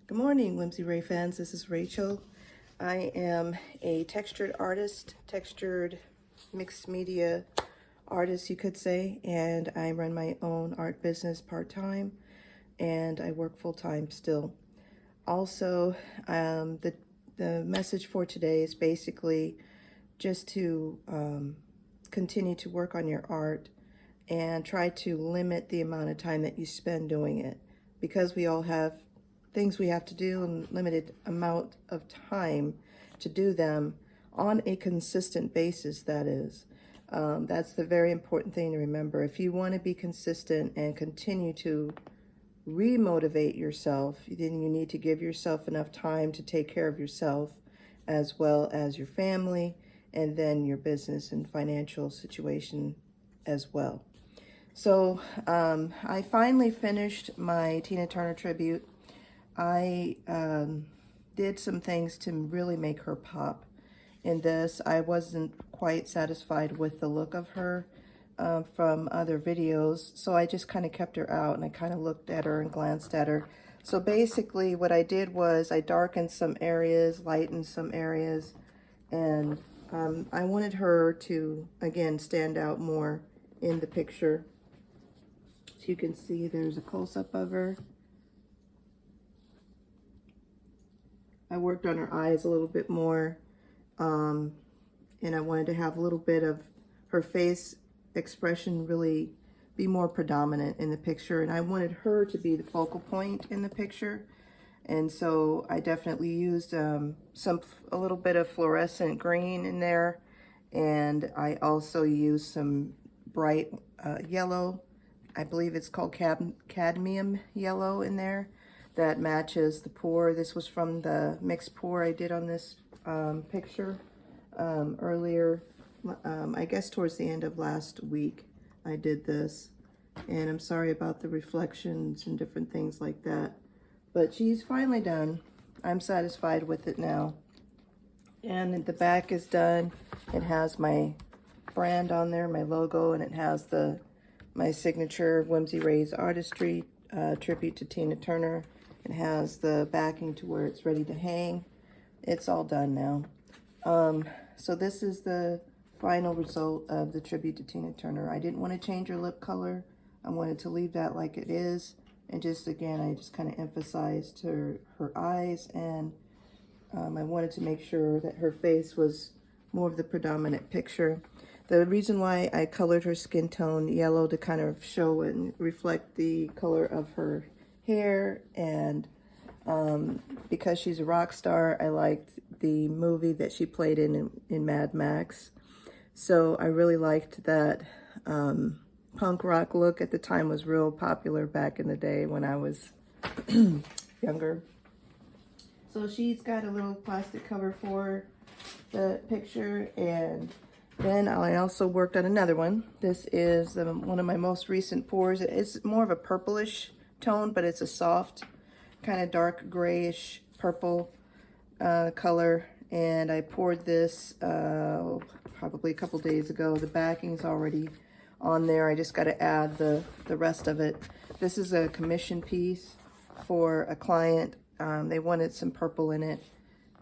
Good morning, Whimsy Ray fans. This is Rachel. I am a textured artist, textured mixed media artist, you could say, and I run my own art business part-time, and I work full-time still. Also, the message for today is basically just to continue to work on your art and try to limit the amount of time that you spend doing it, because we all have things we have to do and limited amount of time to do them on a consistent basis, that is. That's the very important thing to remember. If you want to be consistent and continue to remotivate yourself, then you need to give yourself enough time to take care of yourself as well as your family and then your business and financial situation as well. So I finally finished my Tina Turner tribute. I did some things to really make her pop in this. I wasn't quite satisfied with the look of her from other videos, so I just kind of kept her out and I kind of looked at her and glanced at her. So basically what I did was I darkened some areas, lightened some areas, and I wanted her to, again, stand out more in the picture. So you can see there's a close-up of her. I worked on her eyes a little bit more, and I wanted to have a little bit of her face expression really be more predominant in the picture, and I wanted her to be the focal point in the picture. And so I definitely used a little bit of fluorescent green in there, and I also used some bright yellow. I believe it's called cadmium yellow in there, that matches the pour. This was from the mixed pour I did on this picture earlier, I guess towards the end of last week I did this, and I'm sorry about the reflections and different things like that, but she's finally done. I'm satisfied with it now, and the back is done. It has my brand on there, my logo, and it has my signature Whimsy Ray's Artistry tribute to Tina Turner. It has the backing to where it's ready to hang. It's all done now. So this is the final result of the tribute to Tina Turner. I didn't want to change her lip color. I wanted to leave that like it is. And just again, I just kind of emphasized her eyes, and I wanted to make sure that her face was more of the predominant picture. The reason why I colored her skin tone yellow to kind of show and reflect the color of her hair, and because she's a rock star, I liked the movie that she played in Mad Max. So I really liked that punk rock look. At the time was real popular back in the day when I was younger. So she's got a little plastic cover for the picture, and then I also worked on another one. This is one of my most recent pours. It's more of a purplish tone, but it's a soft, kind of dark grayish purple color, and I poured this probably a couple days ago. The backing's already on there. I just got to add the rest of it. This is a commission piece for a client. They wanted some purple in it,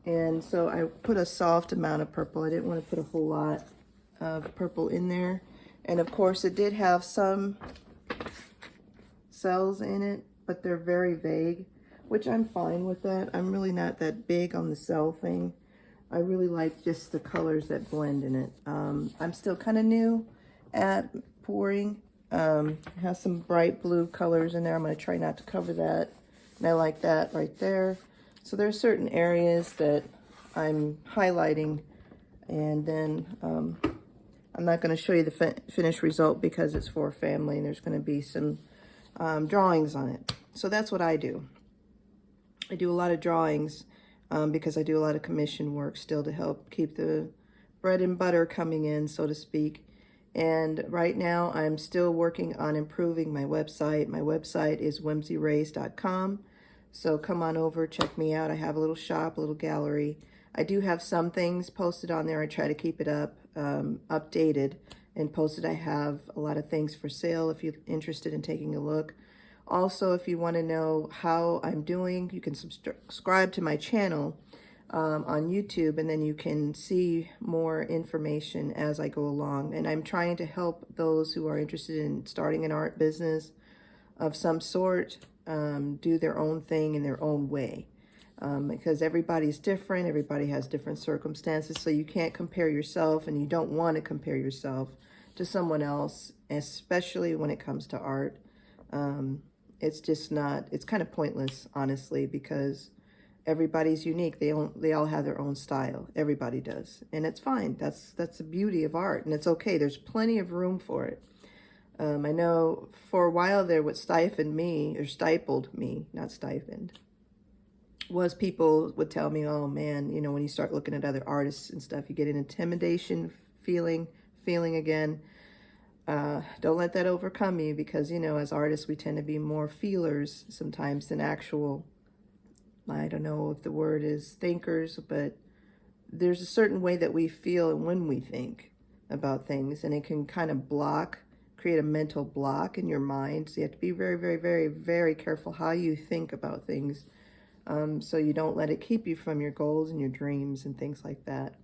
and so I put a soft amount of purple. I didn't want to put a whole lot of purple in there. And of course it did have some cells in it, but they're very vague, which I'm fine with that. I'm really not that big on the cell thing. I really like just the colors that blend in it. I'm still kind of new at pouring. It has some bright blue colors in there. I'm going to try not to cover that, and I like that right there. So there's certain areas that I'm highlighting, and then I'm not going to show you the finished result because it's for a family, and there's going to be some drawings on it. So that's what I do. I do a lot of drawings because I do a lot of commission work still to help keep the bread and butter coming in, so to speak. And right now I'm still working on improving my website. My website is whimsyrays.com. So come on over, check me out. I have a little shop, a little gallery. I do have some things posted on there. I try to keep it up, updated and posted. I have a lot of things for sale if you're interested in taking a look. Also, if you want to know how I'm doing, you can subscribe to my channel on YouTube, and then you can see more information as I go along. And I'm trying to help those who are interested in starting an art business of some sort do their own thing in their own way. Because everybody's different, everybody has different circumstances, so you can't compare yourself, and you don't want to compare yourself to someone else, especially when it comes to art. It's just not, it's kind of pointless, honestly, because everybody's unique. They all have their own style. Everybody does. And it's fine. That's the beauty of art, and it's okay. There's plenty of room for it. I know for a while there, what stifled me, not stipened, was people would tell me, oh man, you know, when you start looking at other artists and stuff, you get an intimidation feeling again. Don't let that overcome you, because, you know, as artists, we tend to be more feelers sometimes than actual, I don't know if the word is thinkers, but there's a certain way that we feel and when we think about things, and it can kind of create a mental block in your mind. So you have to be very, very, very, very careful how you think about things, so you don't let it keep you from your goals and your dreams and things like that.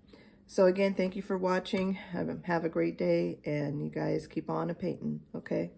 So again, thank you for watching. Have a great day, and you guys keep on a painting, okay?